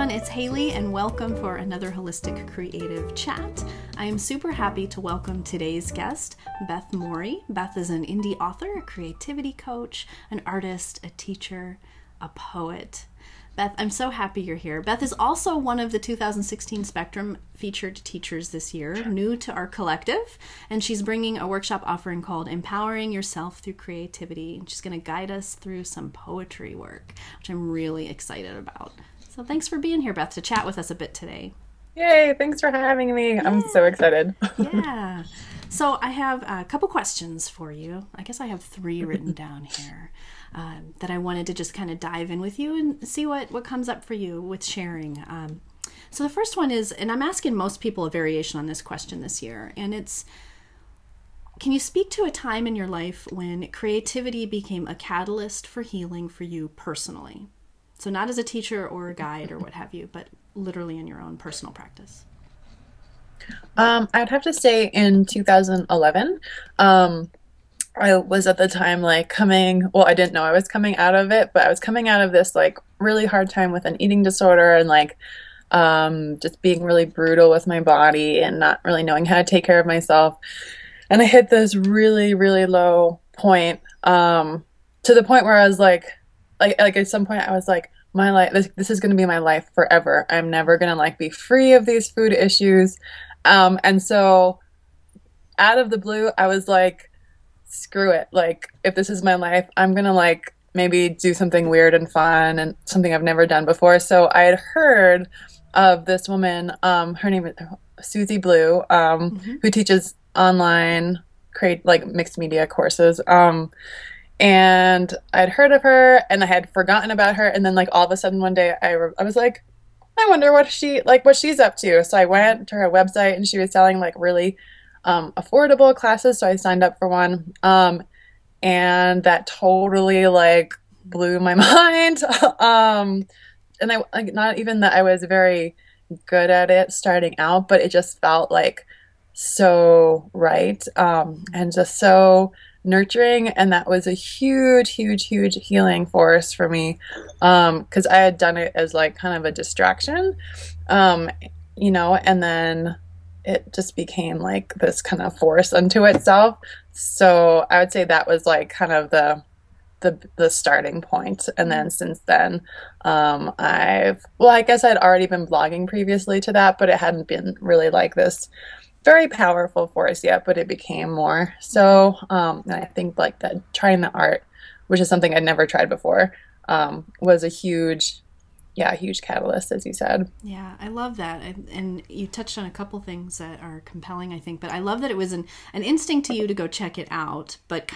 everyone, it's Hali and welcome for another Holistic Creative Chat. I am super happy to welcome today's guest, Beth Morey. Beth is an indie author, a creativity coach, an artist, a teacher, a poet. Beth, I'm so happy you're here. Beth is also one of the 2016 Spectrum featured teachers this year, new to our collective, and she's bringing a workshop offering called Empowering Yourself Through Creativity. And she's going to guide us through some poetry work, which I'm really excited about. So thanks for being here, Beth, to chat with us a bit today. Yay, thanks for having me. Yeah. I'm so excited. Yeah. So I have a couple questions for you. I guess I have 3 written down here that I wanted to just kind of dive in with you and see what comes up for you with sharing. So the first one is, and I'm asking most people a variation on this question this year, and it's, can you speak to a time in your life when creativity became a catalyst for healing for you personally? So not as a teacher or a guide or what have you, but literally in your own personal practice. I'd have to say in 2011, I was at the time I didn't know I was coming out of it, but I was coming out of this really hard time with an eating disorder and just being really brutal with my body and not really knowing how to take care of myself. And I hit this really, really low point, to the point where I was like at some point I was like, my life, this is going to be my life forever. I'm never going to be free of these food issues. And so out of the blue, I was like, screw it. If this is my life, I'm going to maybe do something weird and fun and something I've never done before. So I had heard of this woman, her name is Susie Blue, who teaches online mixed media courses. And I'd heard of her and I had forgotten about her. And then all of a sudden one day I was like, I wonder what she's up to. So I went to her website and she was selling really affordable classes. So I signed up for one. And that totally blew my mind. And I not even that I was very good at it starting out, but it just felt so right. And just so nurturing, and that was a huge healing force for me, because I had done it as kind of a distraction, and then it just became this kind of force unto itself. So I would say that was kind of the starting point. And then since then, I guess I'd already been blogging previously to that, but it hadn't been really this very powerful force yet, but it became more so. And I think that trying the art, which is something I'd never tried before, was a huge catalyst, as you said. Yeah, I love that. And you touched on a couple things that are compelling, I think, but I love that it was an instinct to you to go check it out, but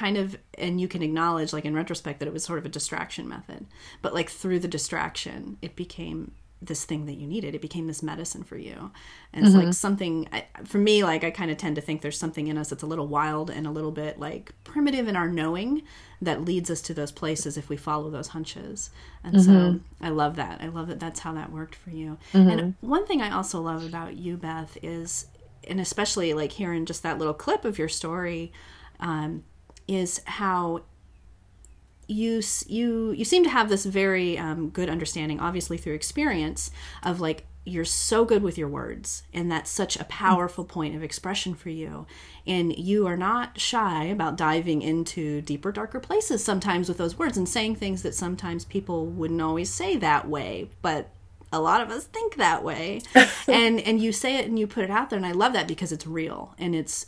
and you can acknowledge in retrospect that it was sort of a distraction method, but through the distraction, it became this thing that you needed. It became this medicine for you. And it's something, for me, I kind of tend to think there's something in us that's a little wild and a little bit primitive in our knowing that leads us to those places if we follow those hunches. And so I love that. I love that that's how that worked for you. And one thing I also love about you, Beth, is, and especially hearing just that little clip of your story, is how you seem to have this very good understanding, obviously through experience, of you're so good with your words, and that's such a powerful point of expression for you, and you are not shy about diving into deeper, darker places sometimes with those words and saying things that sometimes people wouldn't always say that way, but a lot of us think that way. and you say it and you put it out there, and I love that because it's real and it's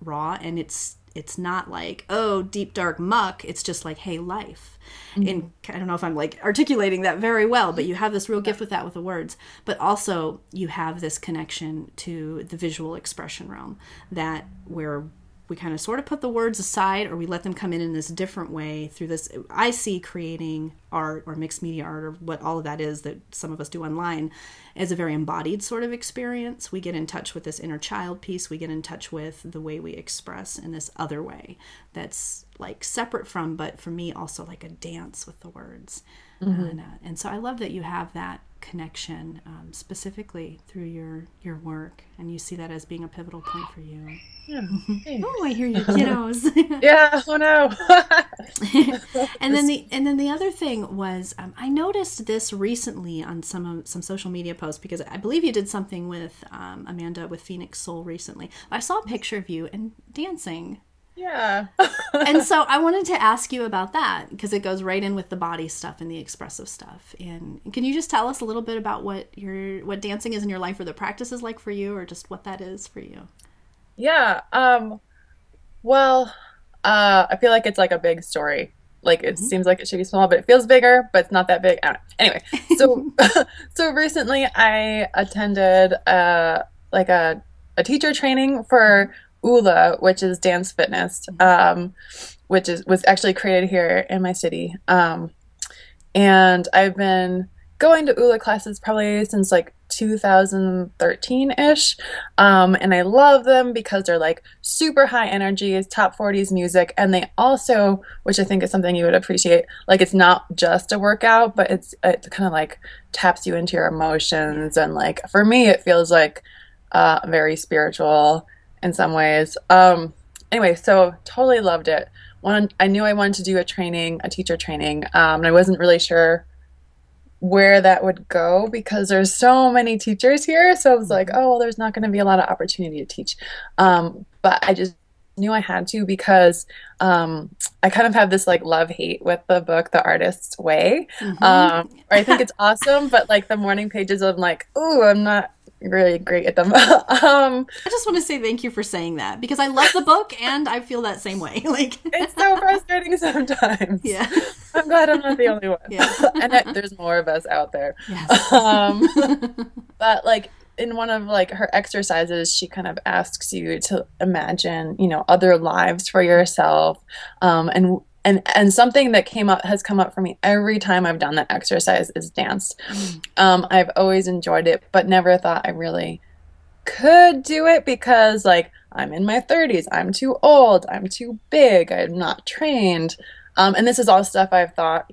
raw, and it's not oh, deep, dark muck. It's just hey, life. And I don't know if I'm articulating that very well, but you have this real gift with that, with the words. But also you have this connection to the visual expression realm, that where we kind of sort of put the words aside, or we let them come in this different way through this. I see creating art or mixed media art, or what all of that is that some of us do online, as a very embodied sort of experience. We get in touch with this inner child piece. We get in touch with the way we express in this other way that's separate from, but for me also a dance with the words. And so I love that you have that connection, specifically through your work, and you see that as being a pivotal point for you. Yeah. Oh, I hear your kiddos. Yeah. Oh no. And then the other thing was, I noticed this recently on some social media posts, because I believe you did something with Amanda with Phoenix Soul recently. I saw a picture of you and dancing. Yeah. And so I wanted to ask you about that, because it goes right in with the body stuff and the expressive stuff. And can you just tell us a little bit about what dancing is in your life, or the practice is like for you, or just what that is for you? Yeah. Well, I feel like it's like a big story. Like it Mm-hmm. seems like it should be small, but it feels bigger, but it's not that big. I don't know. Anyway, so so recently I attended like a teacher training for ULA, which is dance fitness, which was actually created here in my city. And I've been going to ULA classes probably since like 2013-ish. And I love them because they're like super high energy, it's top 40s music. And they also, which I think is something you would appreciate, like it's not just a workout, but it kind of like taps you into your emotions. And like for me, it feels like very spiritual in some ways. Anyway, so totally loved it. I knew I wanted to do a teacher training, and I wasn't really sure where that would go because there's so many teachers here. So I was like, Mm-hmm. oh, well, there's not going to be a lot of opportunity to teach. But I just knew I had to because I kind of have this like love hate with the book, The Artist's Way. Mm-hmm. Or I think it's awesome, but like the morning pages, I'm like, ooh, I'm not really great at them. I just want to say thank you for saying that, because I love the book and I feel that same way. Like, It's so frustrating sometimes. yeah, I'm glad I'm not the only one. yeah, And there's more of us out there. yes. Um, but like in one of like her exercises, she kind of asks you to imagine, other lives for yourself. And something that has come up for me every time I've done that exercise is dance. I've always enjoyed it, but never thought I really could do it because like I'm in my 30s, I'm too old, I'm too big, I'm not trained. And this is all stuff I've thought,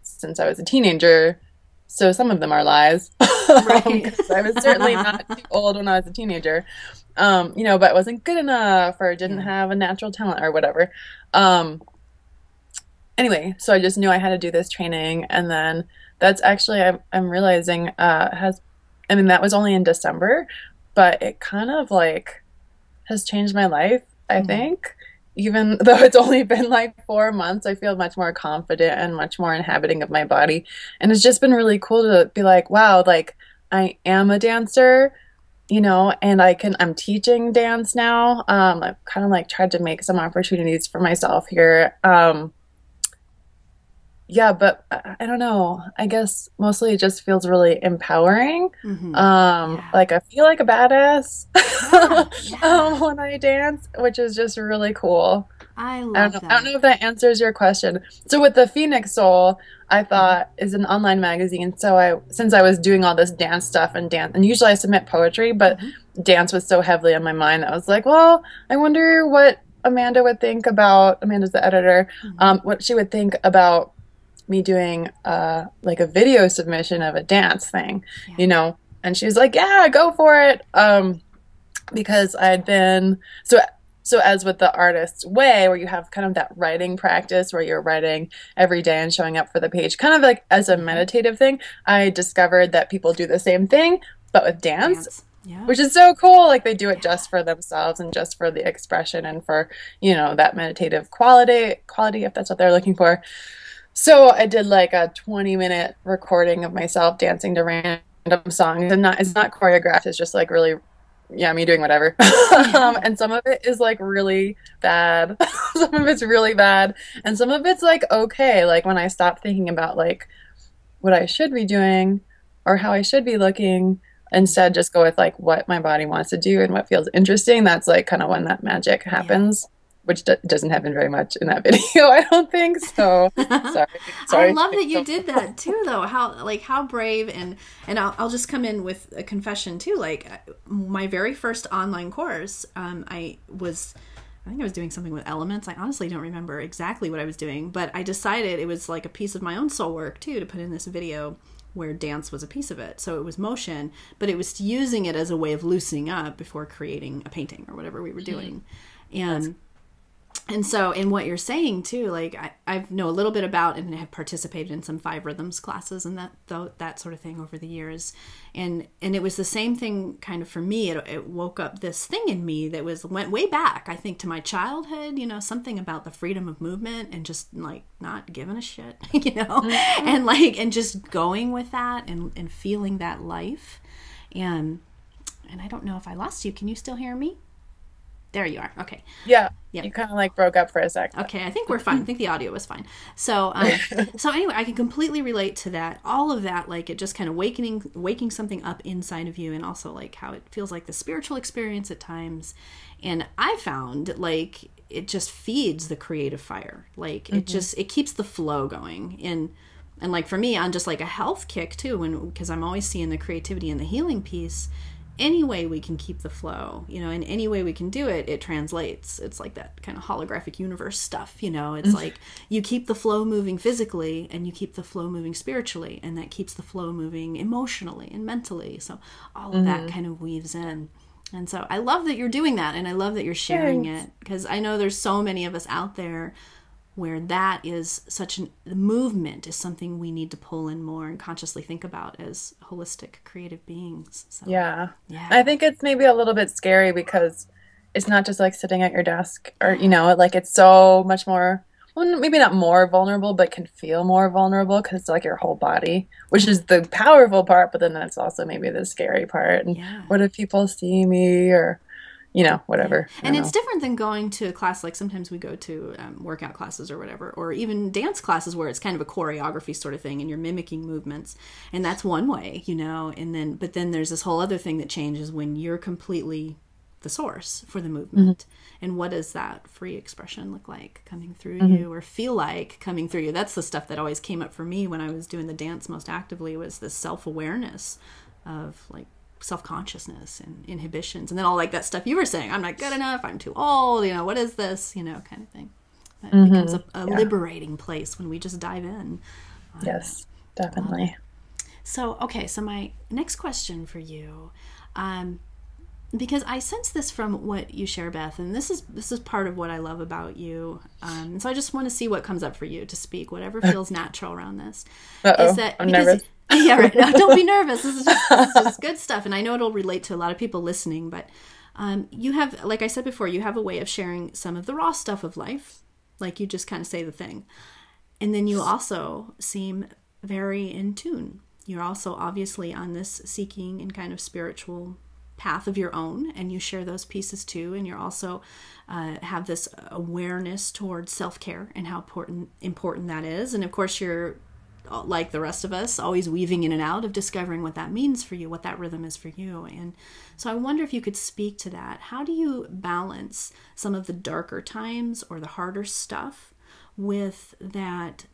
since I was a teenager. So some of them are lies. Right. 'Cause I was certainly not too old when I was a teenager. But wasn't good enough or didn't Yeah. have a natural talent or whatever. Um, anyway, so I just knew I had to do this training, and then that's actually I'm realizing that was only in December, but it kind of like has changed my life, I Mm. think. Even though it's only been like 4 months, I feel much more confident and much more inhabiting of my body. And it's just been really cool to be like, wow, like I am a dancer, and I'm teaching dance now. I've kind of like tried to make some opportunities for myself here. Yeah, but I don't know. I guess mostly it just feels really empowering. Mm-hmm. Yeah. Like I feel like a badass Yeah. Yeah. when I dance, which is just really cool. I I don't love know. I don't that. know if that answers your question. So with the Phoenix Soul, I Mm-hmm. thought is an online magazine. So since I was doing all this dance stuff and usually I submit poetry, but Mm-hmm. dance was so heavily on my mind that I was like, well, I wonder what Amanda would think about. Amanda's the editor. Mm-hmm. What she would think about me doing like a video submission of a dance thing, Yeah. And she was like, yeah, go for it. Because I'd been so as with the Artist's Way, where you have kind of that writing practice where you're writing every day and showing up for the page, kind of like as a Mm-hmm. meditative thing, I discovered that people do the same thing, but with dance, Dance. Yeah. which is so cool. Like they do it Yeah. just for themselves and just for the expression and for, that meditative quality, if that's what they're looking for. So I did like a 20-minute recording of myself dancing to random songs, and it's not choreographed. It's just like really, yeah, me doing whatever. Yeah. And some of it is like really bad. Some of it's really bad, and some of it's like okay. Like when I stop thinking about like what I should be doing or how I should be looking, instead just go with like what my body wants to do and what feels interesting. That's like kind of when that magic Yeah. happens, which doesn't happen very much in that video, I don't think. So sorry, I sorry. love that you did that too, though. How brave, and I'll just come in with a confession too. Like my very first online course, I think I was doing something with elements. I honestly don't remember exactly what I was doing, but I decided it was like a piece of my own soul work too to put in this video where dance was a piece of it. So it was motion, but it was using it as a way of loosening up before creating a painting or whatever we were doing. That's And And so in what you're saying too, like I know a little bit about and have participated in some 5 rhythms classes and that sort of thing over the years. And it was the same thing kind of for me. It woke up this thing in me that went way back, I think, to my childhood, something about the freedom of movement and just like not giving a shit, Mm-hmm. and just going with that and feeling that life. And I don't know if I lost you. Can you still hear me? There you are. Okay. Yeah, Yep. you kind of like broke up for a sec. Okay, I think we're fine. I think the audio was fine. So, so anyway, I can completely relate to that. All of that, like it just kind of waking something up inside of you, and also like how it feels like the spiritual experience at times. And I found like it just feeds the creative fire. Like it keeps the flow going. And like for me, on just like a health kick too, because I'm always seeing the creativity and the healing piece. Any way we can keep the flow, in any way we can do it, it translates. It's like that kind of holographic universe stuff, It's like you keep the flow moving physically and you keep the flow moving spiritually, and that keeps the flow moving emotionally and mentally. So all of that kind of weaves in. And so I love that you're doing that, and I love that you're sharing it, because I know there's so many of us out there where that is the movement is something we need to pull in more and consciously think about as holistic creative beings. So, Yeah. yeah. I think it's maybe a little bit scary because it's not just like sitting at your desk or, like it's so much more, well, maybe not more vulnerable, but can feel more vulnerable because it's like your whole body, which is the powerful part, but then that's also maybe the scary part. And what if people see me or, whatever. And it's different than going to a class. Like sometimes we go to workout classes or whatever, or even dance classes where it's kind of a choreography sort of thing and you're mimicking movements. And that's one way, but then there's this whole other thing that changes when you're completely the source for the movement. And what does that free expression look like coming through you, or feel like coming through you? That's the stuff that always came up for me when I was doing the dance most actively, was this self-awareness of like self-consciousness and inhibitions, and then all like that stuff you were saying, I'm not good enough, I'm too old, what is this, kind of thing. But it becomes a liberating place when we just dive in. Yes, definitely. So my next question for you, because I sense this from what you share, Beth, and this is part of what I love about you. And so I just want to see what comes up for you to speak, whatever feels natural around this. Is that I'm nervous. Yeah, right. No, don't be nervous. This is just good stuff, and I know it'll relate to a lot of people listening. But you have, like I said before, you have a way of sharing some of the raw stuff of life, like you just kind of say the thing, and then you also seem very in tune. You're also obviously on this seeking and kind of spiritual path of your own, and you share those pieces too. And you're also have this awareness towards self-care and how important that is. And of course, you're like the rest of us, always weaving in and out of discovering what that means for you, what that rhythm is for you. And so I wonder if you could speak to that. How do you balance some of the darker times or the harder stuff with that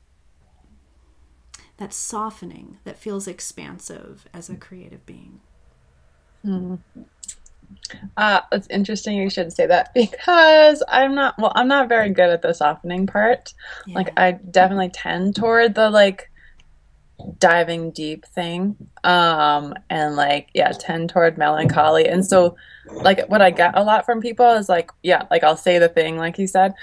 softening that feels expansive as a creative being? It's interesting you should say that, because I'm not very good at the softening part. Like I definitely tend toward the like diving deep thing, and like tend toward melancholy. And so like what I get a lot from people is like like I'll say the thing like you said,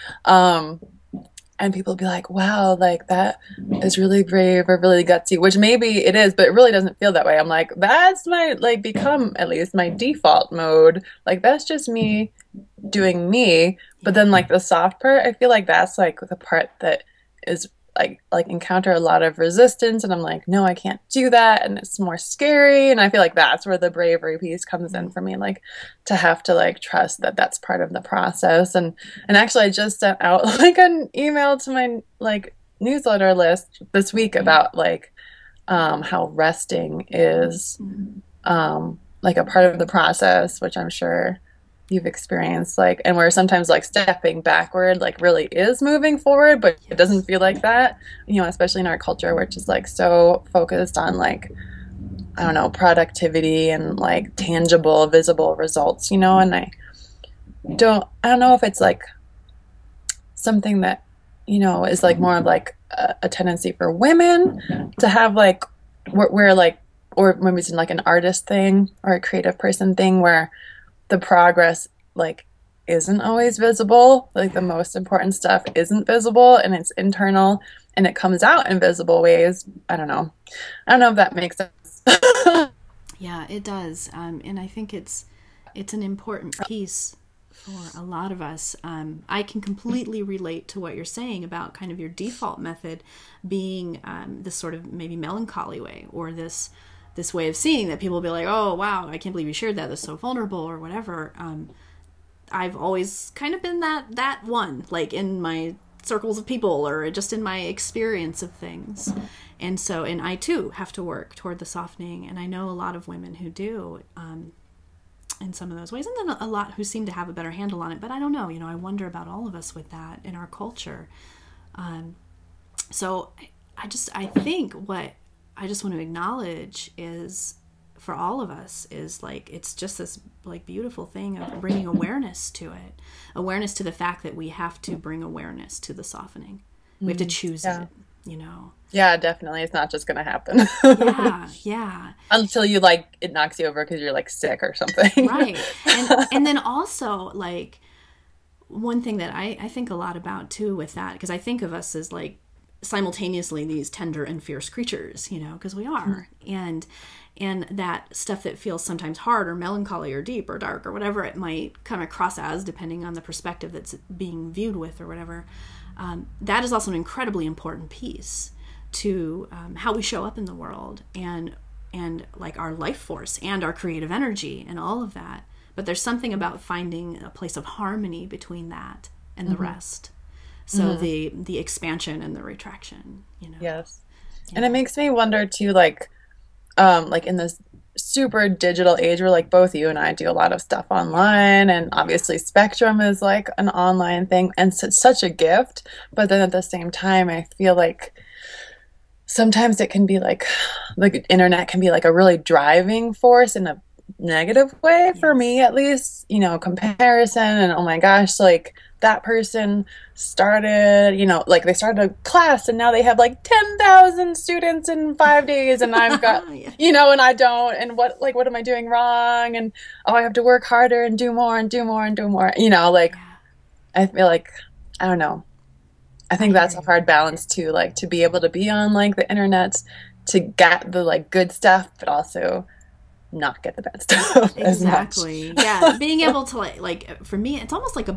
and people be like, wow, like that is really brave or really gutsy, which maybe it is, but it really doesn't feel that way. I'm like, that's my like become at least my default mode, like that's just me doing me. But then like the soft part, I feel like that's like the part that is like encounter a lot of resistance, and I'm like, no, I can't do that, and it's more scary. And I feel like that's where the bravery piece comes in for me, like to have to like trust that that's part of the process. And actually I just sent out like an email to my like newsletter list this week about like how resting is like a part of the process, which I'm sure you've experienced, like, and where sometimes like stepping backward like really is moving forward, but it doesn't feel like that, especially in our culture, which is like so focused on like, I don't know, productivity and like tangible, visible results, and I don't know if it's like something that, is like more of like a tendency for women to have like, where like, or maybe it's like an artist thing or a creative person thing where the progress like isn't always visible. Like the Yeah. most important stuff isn't visible and it's internal and it comes out in visible ways. I don't know. I don't know if that makes sense. Yeah, it does. And I think it's an important piece for a lot of us. I can completely relate to what you're saying about kind of your default method being this sort of maybe melancholy way, or this way of seeing that people will be like, oh wow, I can't believe you shared that. That's so vulnerable, or whatever. I've always kind of been that one, like in my circles of people or just in my experience of things. And I too have to work toward the softening, and I know a lot of women who do, in some of those ways, and then a lot who seem to have a better handle on it. But I don't know, I wonder about all of us with that in our culture. So I think what I just want to acknowledge is, for all of us, is like, it's just this like beautiful thing of bringing awareness to it, awareness to the fact that we have to bring awareness to the softening. We have to choose Yeah. it. Yeah, definitely. It's not just gonna happen Yeah, yeah. until you like it knocks you over because you're like sick or something. Right. And then also, like, one thing that I think a lot about too with that, because I think of us as like simultaneously these tender and fierce creatures, because we are. And that stuff that feels sometimes hard or melancholy or deep or dark or whatever it might come across as, depending on the perspective that's being viewed with or whatever, that is also an incredibly important piece to how we show up in the world, and like our life force and our creative energy and all of that. But there's something about finding a place of harmony between that and the rest. So the expansion and the retraction. Yes. Yeah. And it makes me wonder too, like in this super digital age where like both you and I do a lot of stuff online, and obviously Spectrum is like an online thing and it's such a gift, but then at the same time I feel like sometimes it can be like the internet can be like a really driving force in a negative way for me, Yes. at least, comparison and oh my gosh, like that person started, like they started a class and now they have like 10,000 students in 5 days and I've got, Yeah. and I don't, and what am I doing wrong? And oh, I have to work harder and do more and do more and do more, like Yeah. I feel like, I don't know. I I think hear that's a you. hard balance too, like to be able to be on like the internet to get the like good stuff, but also not get the bad stuff as much. Exactly. Yeah. Being able to like for me, it's almost like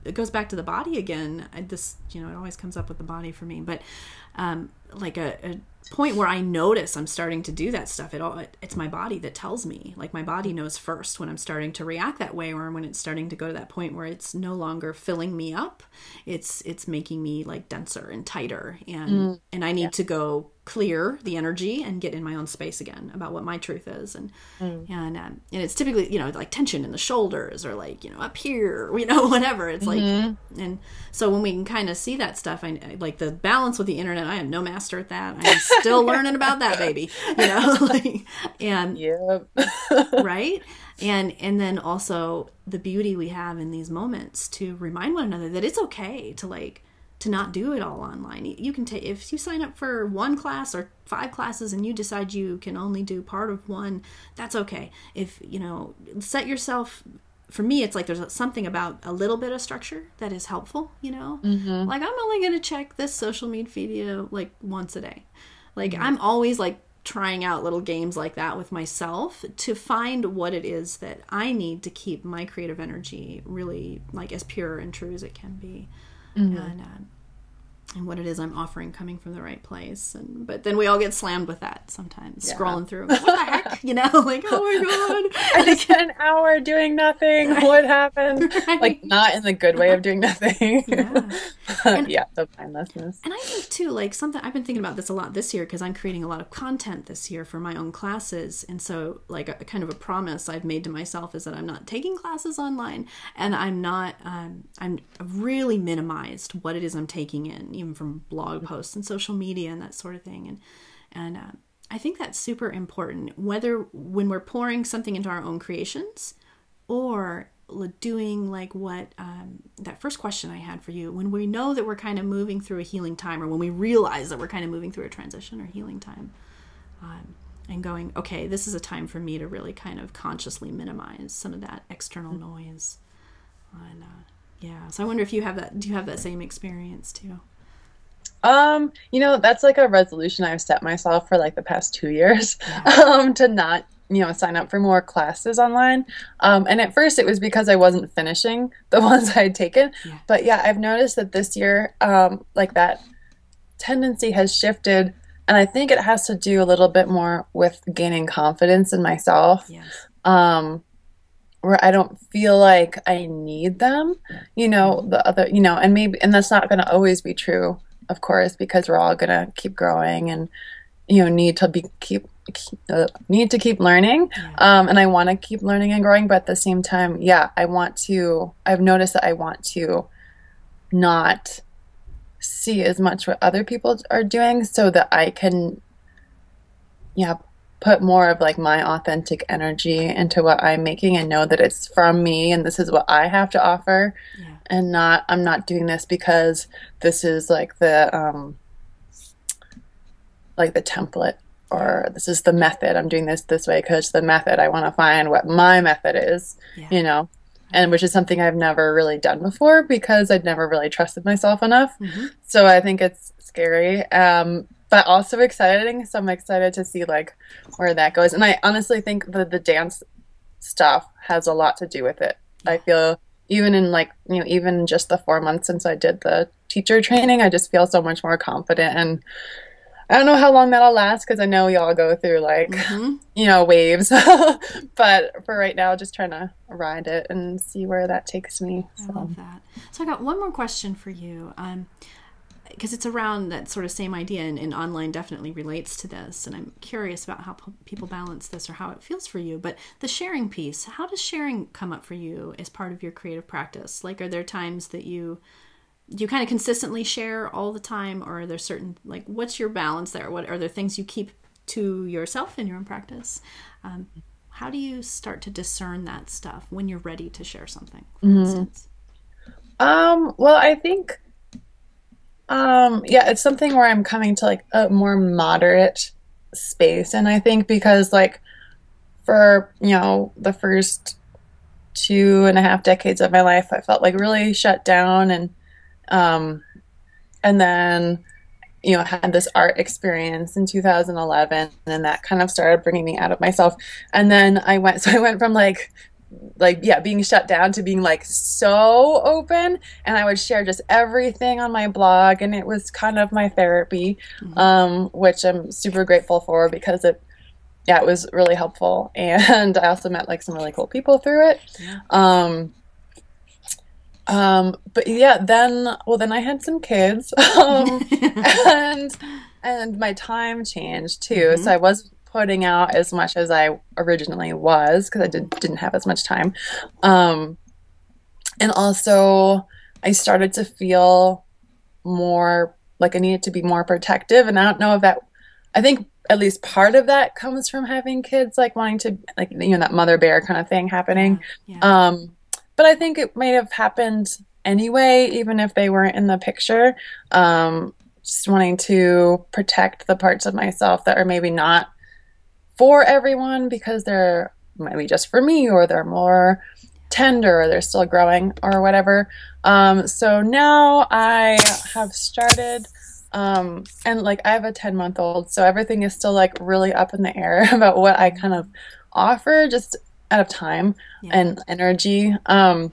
it goes back to the body again. It always comes up with the body for me, but like a point where I notice I'm starting to do that stuff. It's my body that tells me. Like my body knows first when I'm starting to react that way, or when it's starting to go to that point where it's no longer filling me up. It's making me like denser and tighter, and I Yeah. need to go clear the energy and get in my own space again about what my truth is. And it's typically like tension in the shoulders, or like up here, whatever. It's like, and so when we can kind of see that stuff, I like the balance with the internet. I am no master at that. I'm still learning about that, baby. Like, and Yep. right, and then also the beauty we have in these moments to remind one another that it's okay to not do it all online. You can take, if you sign up for one class or 5 classes and you decide you can only do part of one, that's okay. If set yourself, for me it's like there's something about a little bit of structure that is helpful. Like I'm only going to check this social media video like once a day. Like I'm always like trying out little games like that with myself to find what it is that I need to keep my creative energy really like as pure and true as it can be. And what it is I'm offering coming from the right place. But then we all get slammed with that sometimes, Yeah. scrolling through. What the heck? Like, oh my God. I just spent an hour doing nothing. What happened? Right. Like not in the good way of doing nothing. Yeah. And Yeah, the mindlessness. And I think too, like something I've been thinking about this a lot this year because I'm creating a lot of content this year for my own classes. And so like a kind of a promise I've made to myself is that I'm not taking classes online, and I'm not, I'm really minimized what it is I'm taking in, even from blog posts and social media and that sort of thing. And I think that's super important, whether when we're pouring something into our own creations or doing like what that first question I had for you, when we know that we're kind of moving through a healing time, or when we realize that we're kind of moving through a transition or healing time, and going, okay, this is a time for me to really kind of consciously minimize some of that external noise. And, yeah. So I wonder if you have that. Do you have that same experience too? That's like a resolution I've set myself for like the past 2 years, Yeah. to not, sign up for more classes online. And at first it was because I wasn't finishing the ones I had taken. Yeah. But yeah, I've noticed that this year, like that tendency has shifted. And I think it has to do a little bit more with gaining confidence in myself. Yes. Um, where I don't feel like I need them, the other, and and that's not going to always be true, of course, because we're all going to keep growing and, need to keep learning. Yeah. And I want to keep learning and growing, but at the same time, yeah, I've noticed that I want to not see as much what other people are doing so that I can, yeah, put more of like my authentic energy into what I'm making and know that it's from me and this is what I have to offer. Yeah. And I'm not doing this because this is like the template, or this is the method. I'm doing this way because the method, I want to find what my method is, Yeah. and which is something I've never really done before because I'd never really trusted myself enough. Mm-hmm. So I think it's scary, but also exciting. So I'm excited to see like where that goes. And I honestly think that the dance stuff has a lot to do with it. I feel even in like, even just the 4 months since I did the teacher training, I just feel so much more confident. And I don't know how long that'll last because I know we all go through like, waves. But for right now, just trying to ride it and see where that takes me. I love that. So I got one more question for you. Because it's around that sort of same idea, and online definitely relates to this. And I'm curious about how people balance this or how it feels for you. But the sharing piece, how does sharing come up for you as part of your creative practice? Like, are there times that you kind of consistently share all the time, or are there certain, like, what's your balance there? What are there things you keep to yourself in your own practice? How do you start to discern that stuff when you're ready to share something, for instance? Well, I think, it's something where I'm coming to like a more moderate space. And I think because like for, the first 2.5 decades of my life, I felt like really shut down and then, had this art experience in 2011 and that kind of started bringing me out of myself. And then I went from being shut down to being like so open, and I would share just everything on my blog, and it was kind of my therapy, which I'm super grateful for because it was really helpful, and I also met like some really cool people through it. But yeah, then I had some kids, and my time changed too, so I wasn't putting out as much as I originally was because I didn't have as much time. And also I started to feel more like I needed to be more protective. And I don't know if I think at least part of that comes from having kids, like wanting to, like, that mother bear kind of thing happening. Yeah. But I think it may have happened anyway, even if they weren't in the picture. Just wanting to protect the parts of myself that are maybe not for everyone because they're maybe just for me, or they're more tender, or they're still growing or whatever. So now I have started, and like I have a 10-month-old, so everything is still like really up in the air about what I kind of offer just out of time and energy. But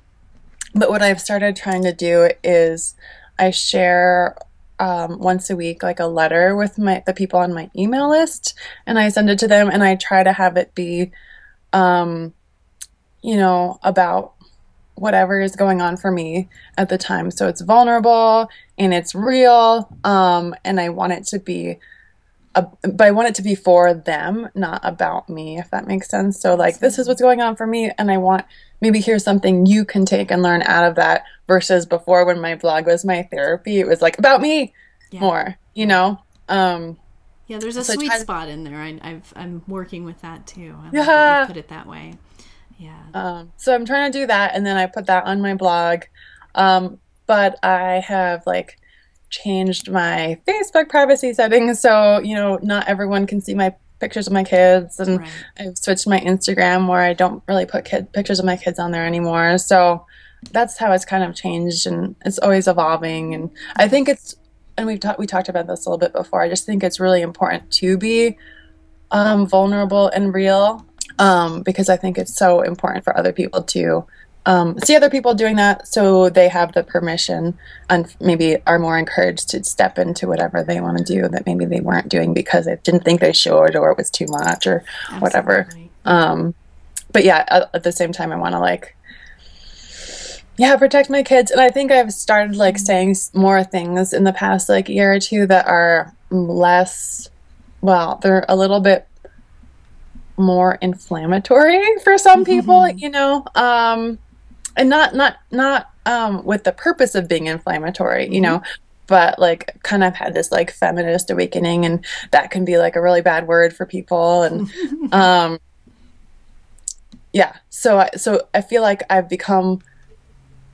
what I've started trying to do is I share once a week like a letter with the people on my email list, and I send it to them, and I try to have it be about whatever is going on for me at the time. So it's vulnerable and it's real, and I want it to be but I want it to be for them, not about me, if that makes sense. So like, this is what's going on for me, and I want maybe here's something you can take and learn out of that, versus before when my blog was my therapy, it was like about me more, Yeah, there's a sweet spot in there. I'm working with that too. I like Yeah. that you put it that way. Yeah. So I'm trying to do that, and then I put that on my blog. But I have like changed my Facebook privacy settings, so not everyone can see my pictures of my kids, and I've switched my Instagram where I don't really put pictures of my kids on there anymore. So that's how it's kind of changed, and it's always evolving. And I think it's, and we talked about this a little bit before. I just think it's really important to be vulnerable and real, because I think it's so important for other people to see other people doing that, so they have the permission and maybe are more encouraged to step into whatever they want to do that maybe they weren't doing because they didn't think they should, or it was too much, or whatever. But yeah, at the same time, I want to like, yeah, protect my kids. And I think I've started like saying more things in the past like year or two that are less, well, they're a little bit more inflammatory for some people, you know, and not with the purpose of being inflammatory, you know, but like kind of had this like feminist awakening, and that can be like a really bad word for people. And yeah, so I feel like I've become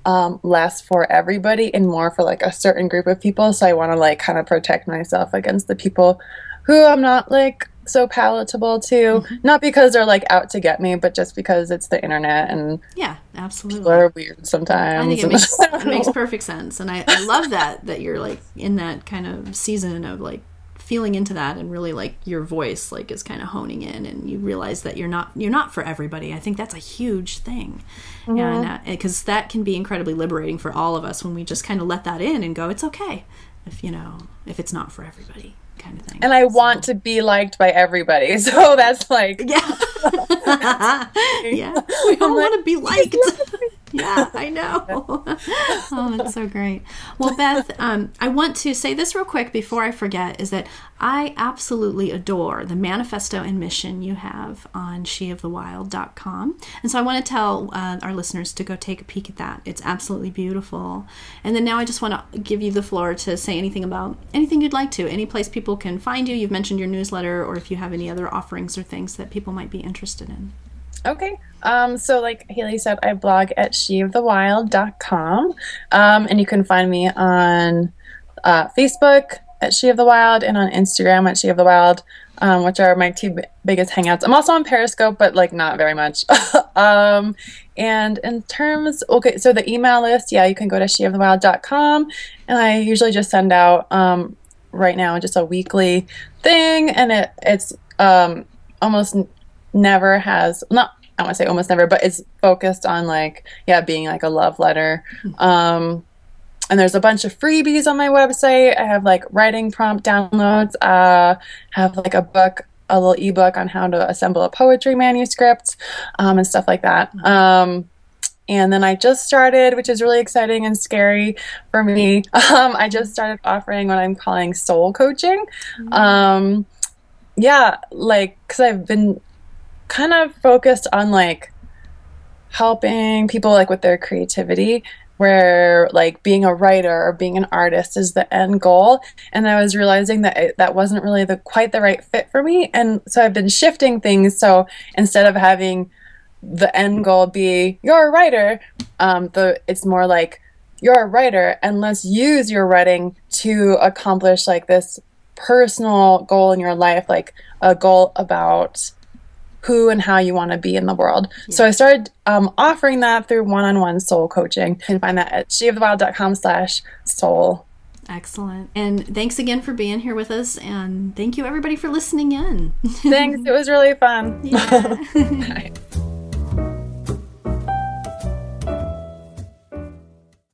less for everybody and more for like a certain group of people. So I want to like kind of protect myself against the people who I'm not like so palatable to, not because they're like out to get me, but just because it's the internet, and yeah, absolutely, people are weird sometimes. I think it makes perfect sense. And I love that you're like in that kind of season of like feeling into that, and really like your voice like is kind of honing in, and you realize that you're not for everybody. I think that's a huge thing. And because that can be incredibly liberating for all of us when we just kind of let that in and go, it's okay if, you know, if it's not for everybody, kind of thing. And I want to be liked by everybody, so that's like, yeah. Yeah, we all want to be liked. Yeah, I know. Oh, that's so great. Well, Beth, I want to say this real quick before I forget, is that I absolutely adore the manifesto and mission you have on sheofthewild.com. And so I want to tell our listeners to go take a peek at that. It's absolutely beautiful. And then now I just want to give you the floor to say anything about anything you'd like to, any place people can find you. You've mentioned your newsletter, or if you have any other offerings or things that people might be interested in. Okay. So like Hali said, I blog at sheofthewild.com. And you can find me on Facebook at She of the Wild, and on Instagram at She of the Wild, which are my two biggest hangouts. I'm also on Periscope, but like not very much. And in terms, okay, so the email list, yeah, you can go to sheofthewild.com, and I usually just send out right now just a weekly thing, and it's almost never has, not, I want to say almost never, but it's focused on like, yeah, being like a love letter. And there's a bunch of freebies on my website. I have like writing prompt downloads, have like a little ebook on how to assemble a poetry manuscript, and stuff like that. And then I just started, which is really exciting and scary for me, I just started offering what I'm calling soul coaching. Yeah, like, because I've been kind of focused on like helping people like with their creativity, where like being a writer or being an artist is the end goal, and I was realizing that that wasn't really quite the right fit for me. And so I've been shifting things, so instead of having the end goal be you're a writer, it's more like you're a writer, and let's use your writing to accomplish like this personal goal in your life, like a goal about who and how you want to be in the world. Yeah. So I started offering that through one-on-one soul coaching. You can find that at sheofthewild.com/soul. Excellent. And thanks again for being here with us. And thank you everybody for listening in. Thanks. It was really fun. Yeah.